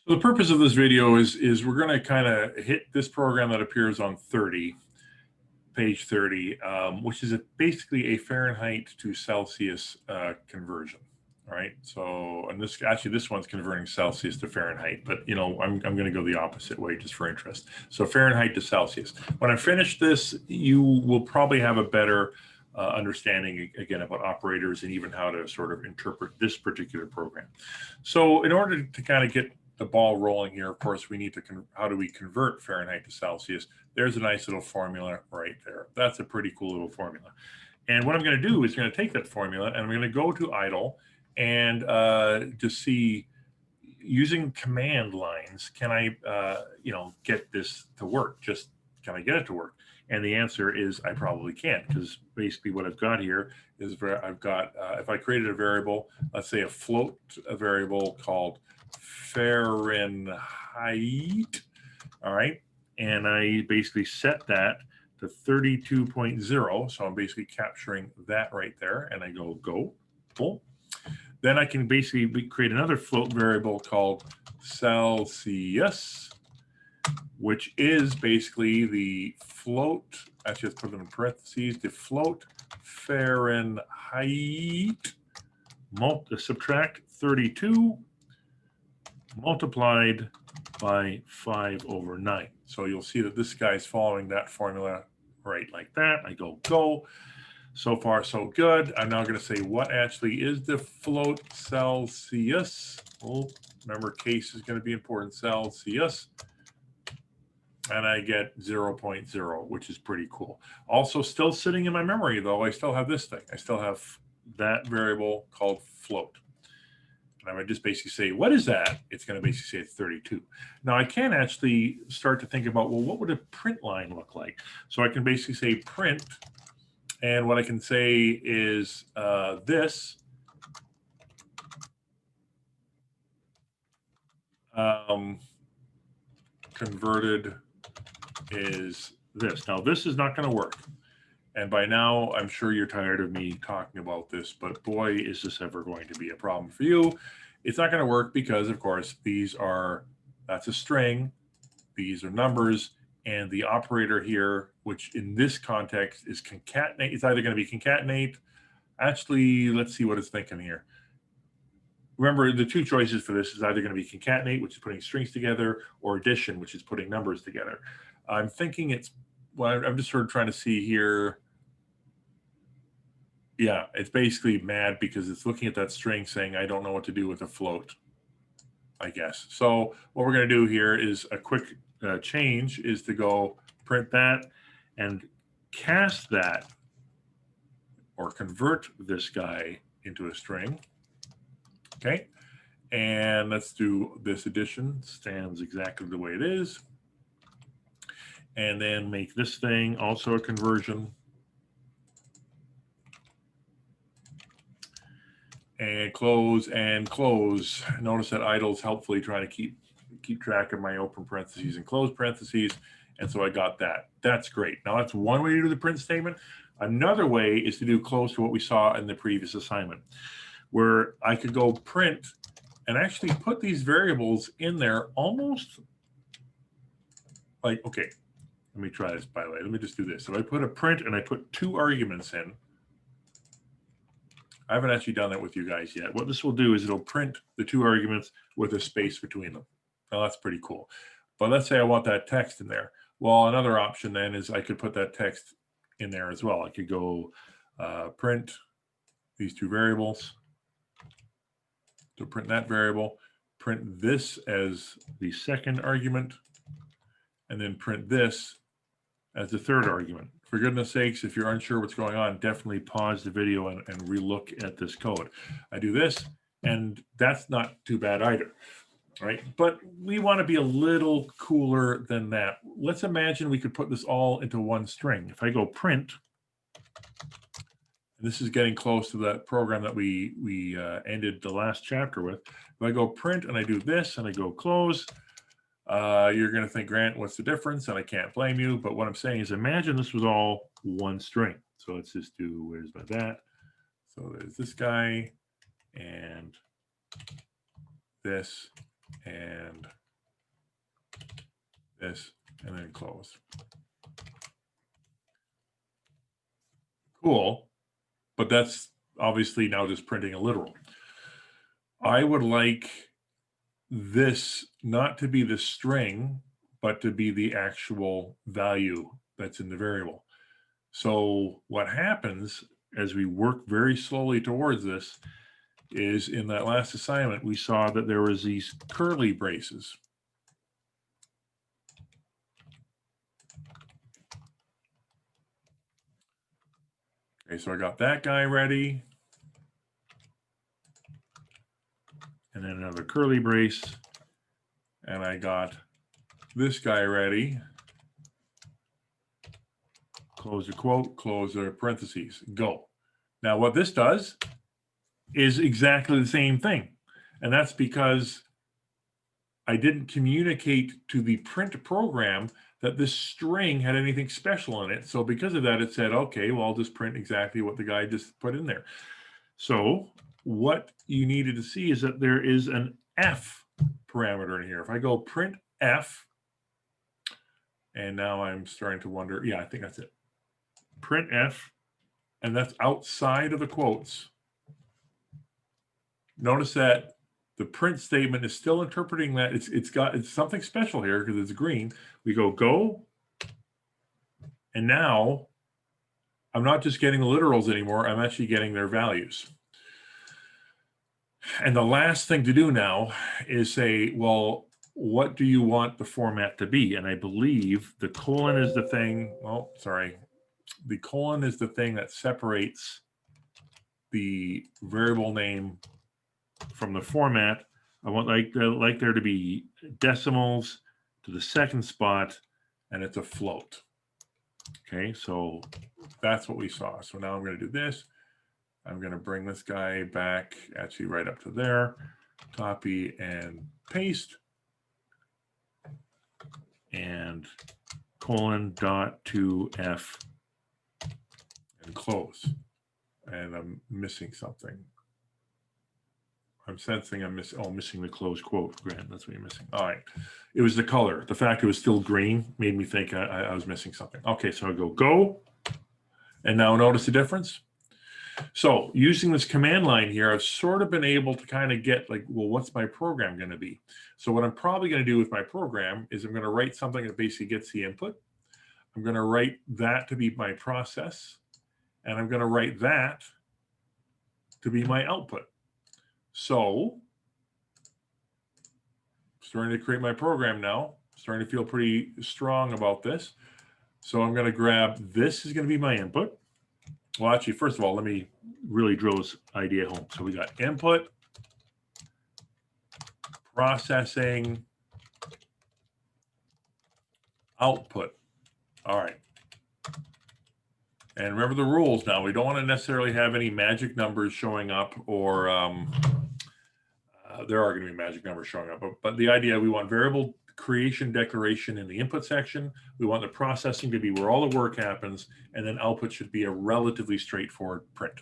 So the purpose of this video is we're going to kind of hit this program that appears on page 30, which is basically a Fahrenheit to Celsius conversion. All right. So, and this one's converting Celsius to Fahrenheit, but I'm going to go the opposite way just for interest. So Fahrenheit to Celsius. When I finish this, you will probably have a better understanding again about operators and even how to sort of interpret this particular program. So in order to kind of get the ball rolling here, of course, we need to, how do we convert Fahrenheit to Celsius? There's a nice little formula right there. That's a pretty cool little formula. And what I'm going to do is going to take that formula and I'm going to go to idle and to see, using command lines, can I, get this to work? Just can I get it to work? And the answer is I probably can't, because basically what I've got here is I've got, if I created a variable, let's say a float variable called Fahrenheit, all right, and I basically set that to 32.0, so I'm basically capturing that right there, and I go cool. Then I can basically create another float variable called Celsius, which is basically the float, actually let's put them in parentheses, the float Fahrenheit, subtract 32 multiplied by 5/9. So you'll see that this guy's following that formula right like that. I go. So far, so good. I'm now going to say what actually is the float Celsius. Oh, remember, case is going to be important. Celsius. And I get 0.0, which is pretty cool. Also, still sitting in my memory, though, I still have this thing. I still have that variable called float. And I would just basically say, what is that? It's going to basically say 32. Now, I can actually start to think about, well, what would a print line look like? So I can basically say print. And what I can say is this converted is this. Now, this is not going to work. And by now, I'm sure you're tired of me talking about this, but boy, is this ever going to be a problem for you. It's not going to work because, of course, that's a string. These are numbers. And the operator here, which in this context is concatenate, it's either going to be concatenate. Actually, let's see what it's thinking here. Remember, the two choices for this is either going to be concatenate, which is putting strings together, or addition, which is putting numbers together. I'm thinking I'm just sort of trying to see here. Yeah, it's basically mad because it's looking at that string saying, I don't know what to do with a float, I guess. So what we're going to do here is a quick change is to go print that and cast that or convert this guy into a string. Okay. And let's do this addition, stands exactly the way it is. And then make this thing also a conversion. And close and close. Notice that idle is helpfully trying to keep track of my open parentheses and close parentheses. And so I got that. That's great. Now that's one way to do the print statement. Another way is to do close to what we saw in the previous assignment, where I could go print and actually put these variables in there almost like, okay, let me try this, by the way. Let me just do this. So I put a print and I put two arguments in. I haven't actually done that with you guys yet. What this will do is it'll print the two arguments with a space between them. Now that's pretty cool. But let's say I want that text in there. Well, another option then is I could put that text in there as well. I could go print these two variables. So print that variable, print this as the second argument, and then print this as the third argument. For goodness sakes, if you're unsure what's going on, definitely pause the video and relook at this code. I do this, and that's not too bad either, right? But we want to be a little cooler than that. Let's imagine we could put this all into one string. If I go print, and this is getting close to that program that we ended the last chapter with. If I go print and I do this and I go close, you're going to think, Grant, what's the difference? And I can't blame you. But what I'm saying is imagine this was all one string. So let's just do, where's my that? So there's this guy and this and this, and then close. Cool, but that's obviously now just printing a literal. I would like this not to be the string, but to be the actual value that's in the variable. So what happens as we work very slowly towards this is in that last assignment, we saw that there was these curly braces. Okay, so I got that guy ready. And then another curly brace. And I got this guy ready. Close the quote, close the parentheses, go. Now what this does is exactly the same thing. And that's because I didn't communicate to the print program that this string had anything special in it. So because of that, it said, okay, well, I'll just print exactly what the guy just put in there. So what you needed to see is that there is an F parameter in here. If I go print F, and now I'm starting to wonder, yeah, I think that's it. Print F, and that's outside of the quotes. Notice that the print statement is still interpreting that it's something special here because it's green. We go, and now I'm not just getting the literals anymore, I'm actually getting their values. And the last thing to do now is say, well, what do you want the format to be? And I believe the colon is the thing, oh, sorry. The colon is the thing that separates the variable name from the format. I want like there to be decimals to the second spot, and it's a float. Okay, so that's what we saw. So now I'm going to do this. I'm going to bring this guy back actually right up to there. Copy and paste. And colon dot to F and close. And I'm missing something. I'm sensing I'm missing the close quote. Grant, that's what you're missing. All right. It was the color. The fact it was still green made me think I was missing something. Okay, so I go. And now notice the difference. So using this command line here, I've sort of been able to kind of get like, well, what's my program going to be? So what I'm probably going to do with my program is I'm going to write something that basically gets the input. I'm going to write that to be my process. And I'm going to write that to be my output. So starting to create my program now, starting to feel pretty strong about this. So I'm going to grab, this is going to be my input. Well, actually, first of all, let me really drill this idea home. So we got input, processing, output. All right. And remember the rules now. We don't want to necessarily have any magic numbers showing up, or there are going to be magic numbers showing up. But the idea, we want variable creation declaration in the input section. We want the processing to be where all the work happens, and then output should be a relatively straightforward print.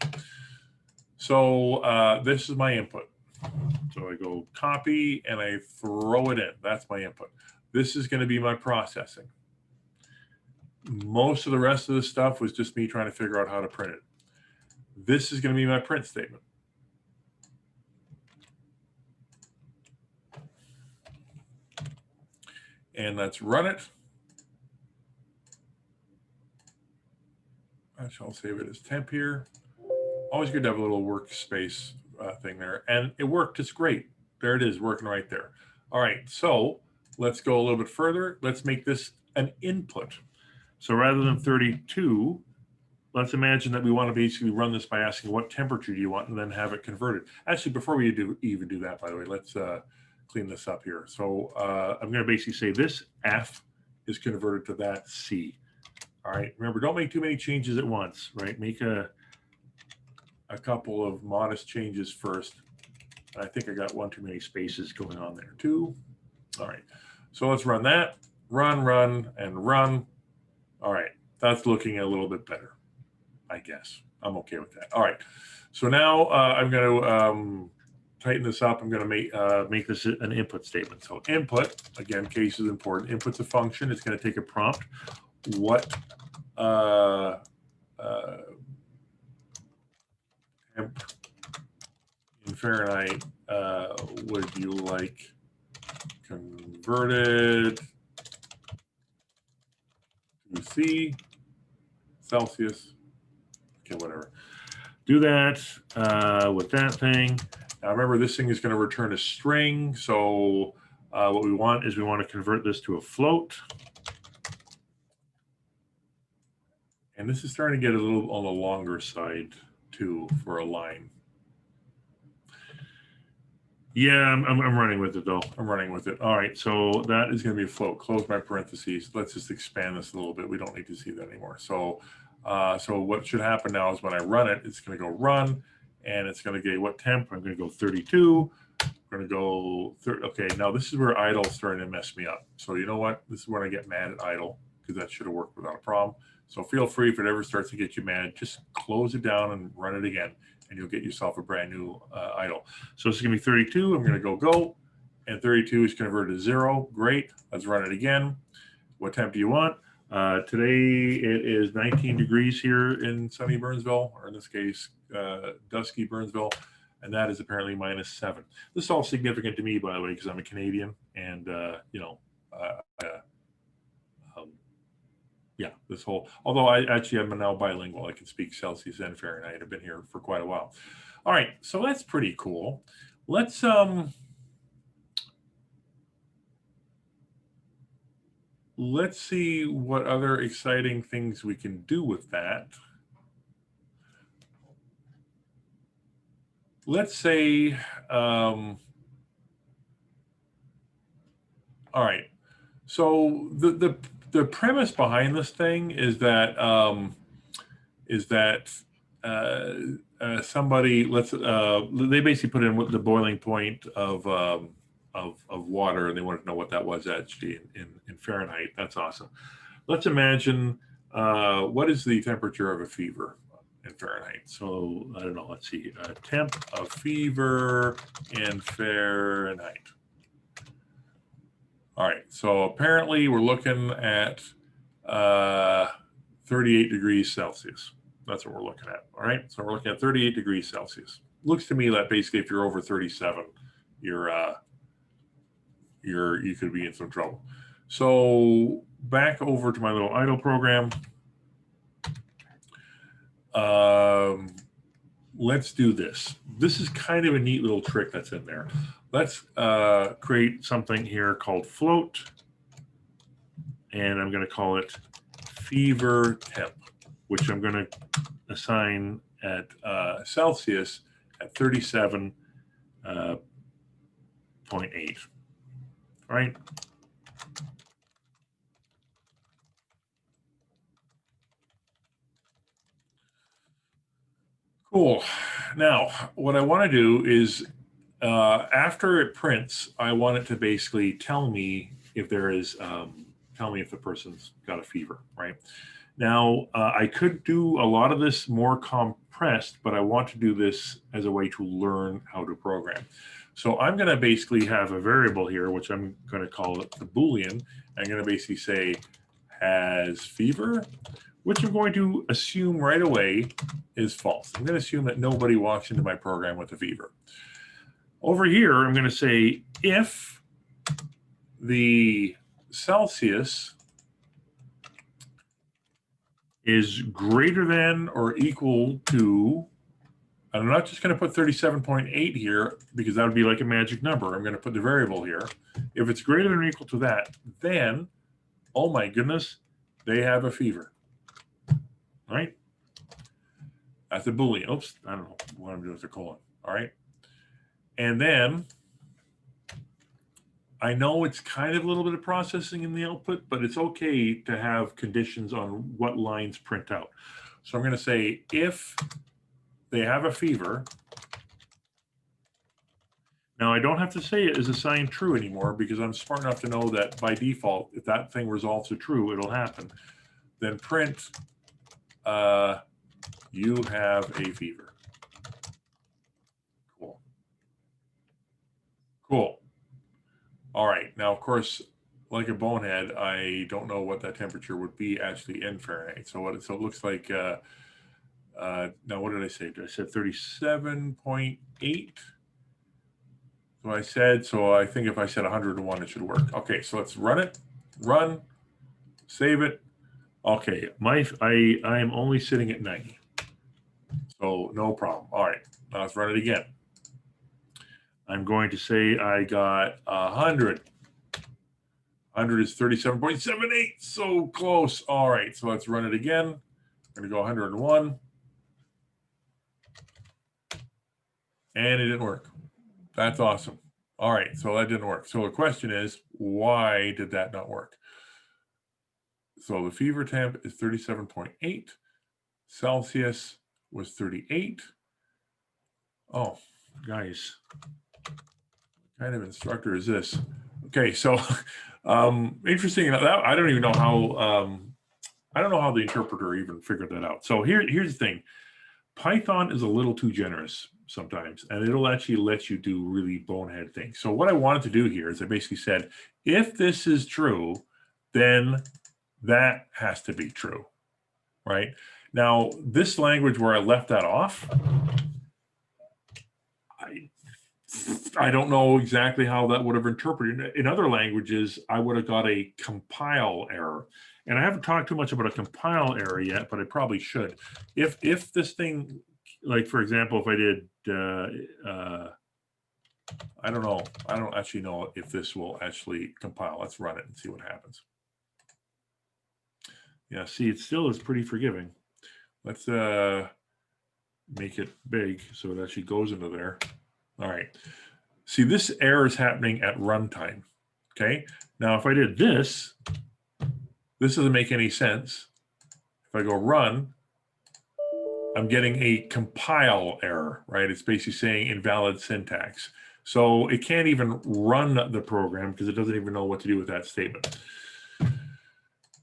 So this is my input. So I go copy and I throw it in. That's my input. This is going to be my processing. Most of the rest of the stuff was just me trying to figure out how to print it. This is going to be my print statement. And let's run it. I shall save it as temp here. Always good to have a little workspace thing there. And it worked. It's great. There it is, working right there. All right, so let's go a little bit further. Let's make this an input. So rather than 32, let's imagine that we want to basically run this by asking what temperature do you want and then have it converted. Actually, before we even do that, by the way, let's clean this up here. So I'm going to basically say this F is converted to that C. All right, remember, don't make too many changes at once, right? Make a couple of modest changes first. I think I got one too many spaces going on there too. All right, so let's run that. Run, and run. All right, that's looking a little bit better, I guess. I'm okay with that. All right, so now I'm going to tighten this up, I'm going to make this an input statement. So input, again, case is important. Input's a function. It's going to take a prompt. What temp in Fahrenheit would you like converted to C, Celsius? Okay, whatever. Do that with that thing. Now remember, this thing is going to return a string. So what we want is we want to convert this to a float. And this is starting to get a little on the longer side too for a line. Yeah, I'm running with it though. I'm running with it. All right, so that is going to be a float. Close my parentheses. Let's just expand this a little bit. We don't need to see that anymore. So, so what should happen now is when I run it, it's going to go run, and it's going to get what temp? I'm going to go 32. I'm going to go okay. Now this is where idle is starting to mess me up. So you know what? This is when I get mad at idle because that should have worked without a problem. So feel free if it ever starts to get you mad, just close it down and run it again, and you'll get yourself a brand new idle. So this is going to be 32. I'm going to go, and 32 is converted to 0. Great. Let's run it again. What temp do you want? Today it is 19 degrees here in sunny Burnsville, or in this case, dusky Burnsville, and that is apparently -7. This is all significant to me, by the way, because I'm a Canadian, and you know, yeah, this whole, although I'm now bilingual. I can speak Celsius and Fahrenheit. I've been here for quite a while. All right, so that's pretty cool. Let's see what other exciting things we can do with that. Let's say, all right, so the premise behind this thing is that somebody they basically put in the boiling point of water, and they wanted to know what that was actually in Fahrenheit. That's awesome. Let's imagine what is the temperature of a fever in Fahrenheit. So I don't know. Let's see. Temp of fever in Fahrenheit. All right, so apparently we're looking at 38 degrees Celsius. That's what we're looking at. All right, so we're looking at 38 degrees Celsius. Looks to me that basically if you're over 37, you could be in some trouble. So back over to my little idle program. Let's do this. This is kind of a neat little trick that's in there. Let's create something here called float, and I'm going to call it fever temp, which I'm going to assign at Celsius at 37.8. All right. Cool. Now, what I want to do is after it prints, I want it to basically tell me if there is, tell me if the person's got a fever, right? Now, I could do a lot of this more compressed, but I want to do this as a way to learn how to program. So I'm going to basically have a variable here, which I'm going to call it the Boolean. I'm going to basically say has fever, which I'm going to assume right away is false. I'm going to assume that nobody walks into my program with a fever. Over here, I'm going to say if the Celsius is greater than or equal to, and I'm not just going to put 37.8 here because that would be like a magic number. I'm going to put the variable here. If it's greater than or equal to that, then, oh my goodness, they have a fever. All right? That's a Boolean. Oops, I don't know what I'm doing with the colon. All right? And then I know it's kind of a little bit of processing in the output, but it's okay to have conditions on what lines print out. So I'm going to say if they have a fever. Now I don't have to say it is assigned true anymore because I'm smart enough to know that by default, if that thing resolves to true, it'll happen. Then print you have a fever. Cool. Cool. All right. Now, of course, like a bonehead, I don't know what that temperature would be actually in Fahrenheit. So it looks like, now what did I say? I said 37.8. So I think if I said 101, it should work. Okay, so let's run it, save it. Okay, I am only sitting at 90. So no problem. All right, now let's run it again. I'm going to say I got 100. 100 is 37.78, so close. All right, so let's run it again. I'm gonna go 101. And it didn't work. That's awesome. All right, so that didn't work. So the question is, why did that not work? So the fever temp is 37.8. Celsius was 38. Oh, guys, what kind of instructor is this? Okay, so interesting. I don't even know how. I don't know how the interpreter even figured that out. So here's the thing. Python is a little too generous sometimes, and it'll actually let you do really bonehead things. So what I wanted to do here is I basically said, if this is true, then that has to be true, right? Now, this language where I left that off, I don't know exactly how that would have interpreted. In other languages, I would have got a compile error. And I haven't talked too much about a compile error yet, but I probably should. If this thing, like for example, if I did, I don't know. I don't actually know if this will actually compile. Let's run it and see what happens. Yeah, see, it still is pretty forgiving. Let's make it big so it actually goes into there. All right. See, this error is happening at runtime. Okay. Now, if I did this, this doesn't make any sense. If I go run, I'm getting a compile error, right? It's basically saying invalid syntax. So it can't even run the program because it doesn't even know what to do with that statement.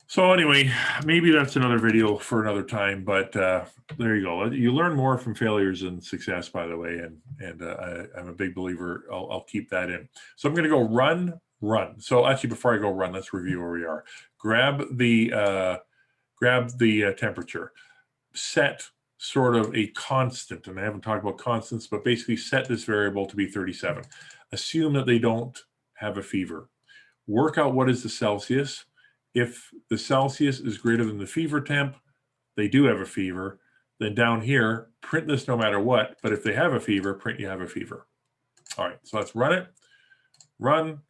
So anyway, maybe that's another video for another time, but there you go. You learn more from failures than success, by the way, and I'm a big believer. I'll keep that in. So I'm going to go run. So actually, before I go run, let's review where we are. Grab the temperature. Set sort of a constant, and I haven't talked about constants, but basically set this variable to be 37. Assume that they don't have a fever. Work out what is the Celsius. If the Celsius is greater than the fever temp, they do have a fever. Then down here, print this no matter what. But if they have a fever, print you have a fever. All right, so let's run it. Run.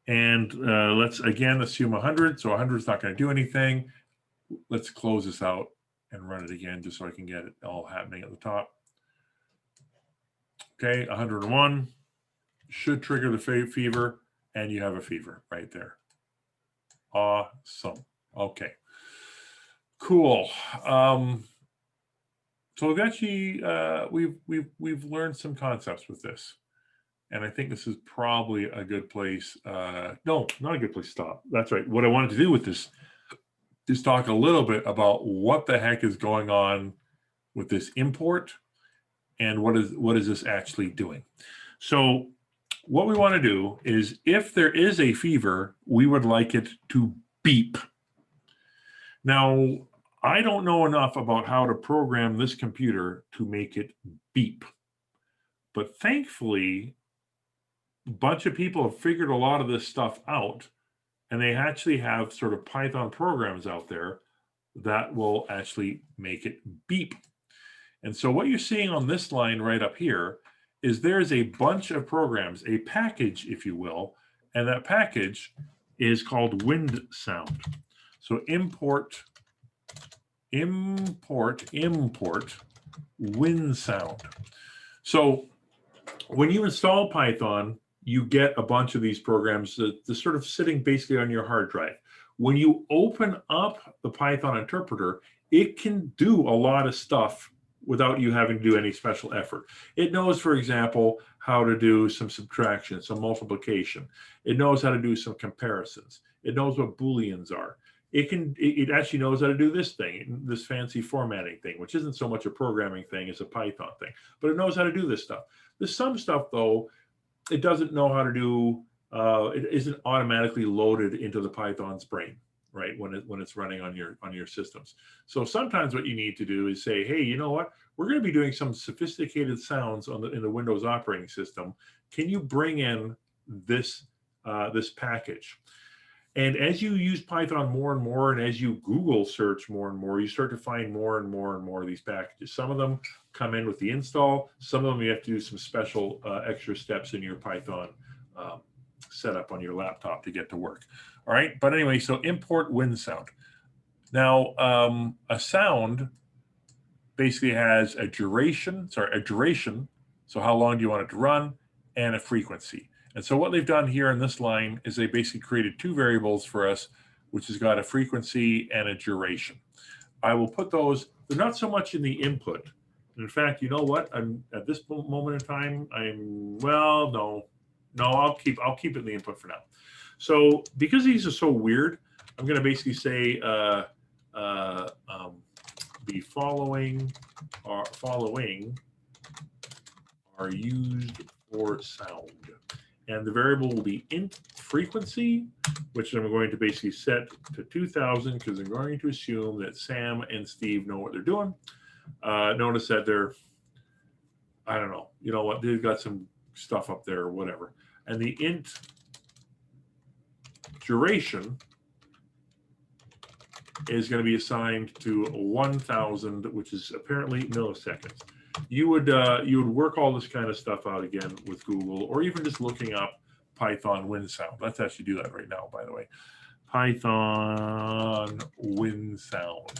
And let's again assume 100. So 100 is not going to do anything. Let's close this out and run it again just so I can get it all happening at the top. Okay, 101 should trigger the fever, and you have a fever right there. Awesome. Okay. Cool. So we've actually we've learned some concepts with this, and I think this is probably a good place. No, not a good place to stop. That's right. What I wanted to do with this is talk a little bit about what the heck is going on with this import, and what is this actually doing. So what we want to do is, if there is a fever, we would like it to beep. Now, I don't know enough about how to program this computer to make it beep. But thankfully, a bunch of people have figured a lot of this stuff out, and they actually have sort of Python programs out there that will actually make it beep. And so what you're seeing on this line right up here is there's a bunch of programs, a package, if you will, and that package is called wind sound. So import wind sound. So when you install Python, you get a bunch of these programs that are sort of sitting basically on your hard drive. When you open up the Python interpreter, it can do a lot of stuff without you having to do any special effort. It knows, for example, how to do some subtraction, some multiplication. It knows how to do some comparisons. It knows what Booleans are. It actually knows how to do this thing, this fancy formatting thing, which isn't so much a programming thing as a Python thing, but it knows how to do this stuff. There's some stuff, though, it doesn't know how to do, it isn't automatically loaded into the Python's brain, right? When it's running on your systems. So sometimes what you need to do is say, hey, you know what? We're going to be doing some sophisticated sounds in the Windows operating system. Can you bring in this package? And as you use Python more and more, and as you Google search more and more, you start to find more and more and more of these packages. Some of them come in with the install. Some of them you have to do some special extra steps in your Python setup on your laptop to get to work. All right. But anyway, so import wind sound. Now, a sound basically has a duration. So how long do you want it to run, and a frequency. And so what they've done here in this line is they basically created two variables for us, which has got a frequency and a duration. I will put those, they're not so much in the input. In fact, you know what? I'm at this moment in time, I'll keep it in the input for now. So because these are so weird, I'm going to basically say the following are used for sound. And the variable will be int frequency, which I'm going to basically set to 2000 because I'm going to assume that Sam and Steve know what they're doing. Notice that they're, I don't know, you know what, they've got some stuff up there or whatever. And the int duration is going to be assigned to 1000, which is apparently milliseconds. You would work all this kind of stuff out again with Google, or even just looking up Python wind sound. Let's actually do that right now, by the way. Python wind sound,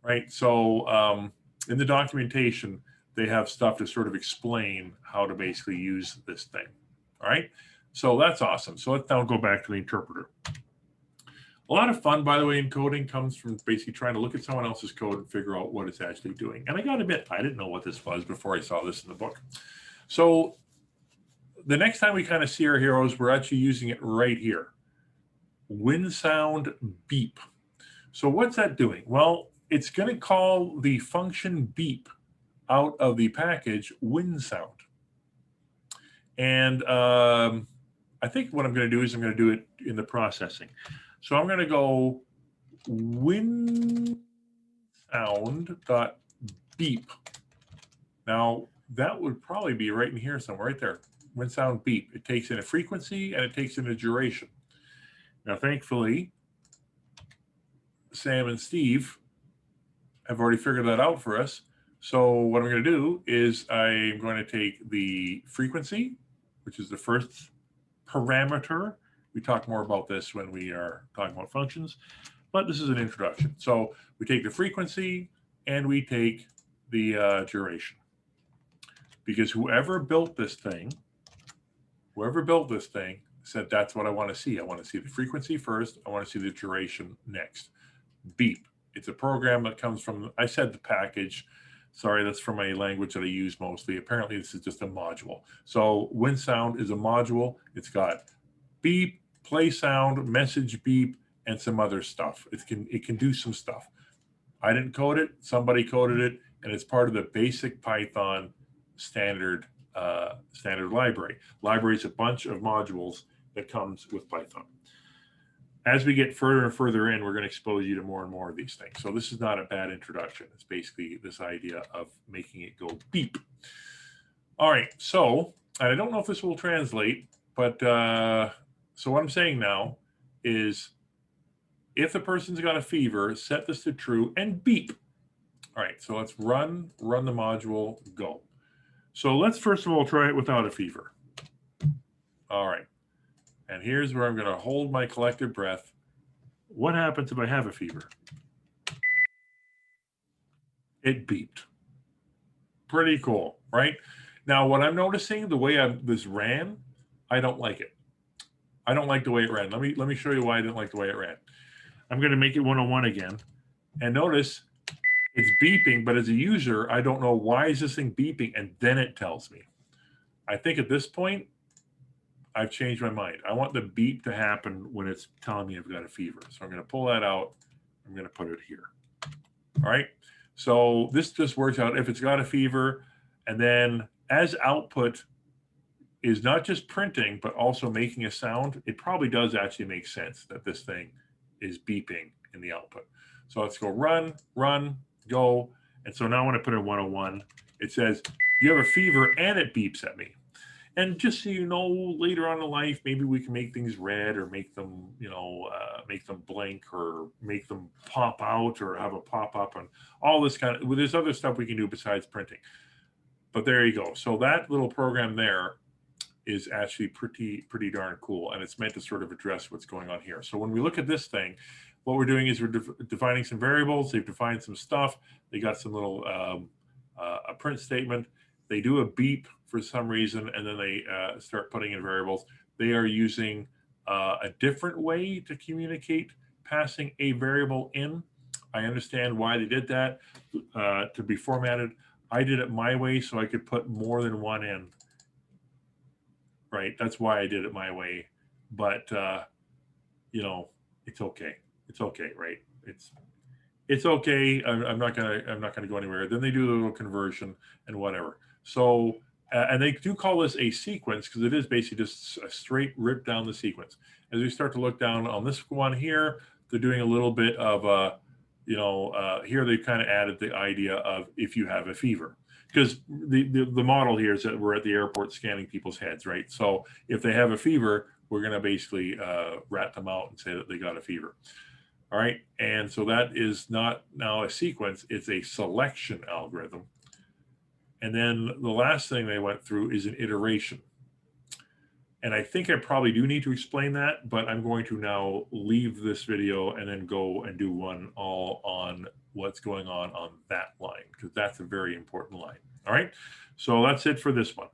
right? So in the documentation, they have stuff to sort of explain how to basically use this thing. All right, so that's awesome. So let's now go back to the interpreter. A lot of fun, by the way, in coding comes from basically trying to look at someone else's code and figure out what it's actually doing. And I got to admit, I didn't know what this was before I saw this in the book. So the next time we kind of see our heroes, we're actually using it right here. Wind sound beep. So what's that doing? Well, it's going to call the function beep out of the package wind sound. And I think what I'm going to do is I'm going to do it in the processing. So I'm going to go wind sound dot beep. Now that would probably be right in here somewhere, right there. Wind sound beep. It takes in a frequency and it takes in a duration. Now, thankfully, Sam and Steve have already figured that out for us. So what I'm going to do is I'm going to take the frequency, which is the first parameter. We talk more about this when we are talking about functions, but this is an introduction. So we take the frequency and we take the duration, because whoever built this thing said, that's what I want to see. I want to see the frequency first. I want to see the duration next. Beep. It's a program that comes from, I said the package. Sorry, that's from a language that I use mostly. Apparently, this is just a module. So wind sound is a module. It's got beep, play sound, message beep, and some other stuff. It can do some stuff. I didn't code it. Somebody coded it, and it's part of the basic Python standard library. Library is a bunch of modules that comes with Python. As we get further and further in, we're going to expose you to more and more of these things. So this is not a bad introduction. It's basically this idea of making it go beep. All right, so I don't know if this will translate, but so what I'm saying now is if the person's got a fever, set this to true and beep. All right, so let's run the module, go. So let's first of all try it without a fever. All right, and here's where I'm going to hold my collective breath. What happens if I have a fever? It beeped. Pretty cool, right? Now, what I'm noticing, the way this ran, I don't like it. I don't like the way it ran. Let me show you why I didn't like the way it ran. I'm going to make it 101 again. And notice it's beeping, but as a user, I don't know why is this thing beeping, and then it tells me. I think at this point, I've changed my mind. I want the beep to happen when it's telling me I've got a fever. So I'm going to pull that out. I'm going to put it here. All right. So this just works out if it's got a fever. And then as output, is not just printing, but also making a sound, it probably does actually make sense that this thing is beeping in the output. So let's go run, run, go. And so now when I put in 101, it says, you have a fever, and it beeps at me. And just so you know, later on in life, maybe we can make things red or make them, make them blink or make them pop out or have a pop up and all this kind of, well, there's other stuff we can do besides printing. But there you go. So that little program there is actually pretty darn cool. And it's meant to sort of address what's going on here. So when we look at this thing, what we're doing is we're defining some variables. They've defined some stuff. They got some little a print statement. They do a beep for some reason, and then they start putting in variables. They are using a different way to communicate passing a variable in. I understand why they did that to be formatted. I did it my way so I could put more than one in. Right, that's why I did it my way. But it's okay. It's okay, right? It's okay. I'm not gonna go anywhere. Then they do the little conversion and whatever. So and they do call this a sequence because it is basically just a straight rip down the sequence. As we start to look down on this one here, they're doing a little bit of here they've kind of added the idea of if you have a fever. Because the model here is that we're at the airport scanning people's heads, right? So if they have a fever, we're going to basically rat them out and say that they got a fever. All right. And so that is not now a sequence, it's a selection algorithm. And then the last thing they went through is an iteration. And I think I probably do need to explain that, but I'm going to now leave this video and then go and do one all on what's going on that line, because that's a very important line. All right. So that's it for this one.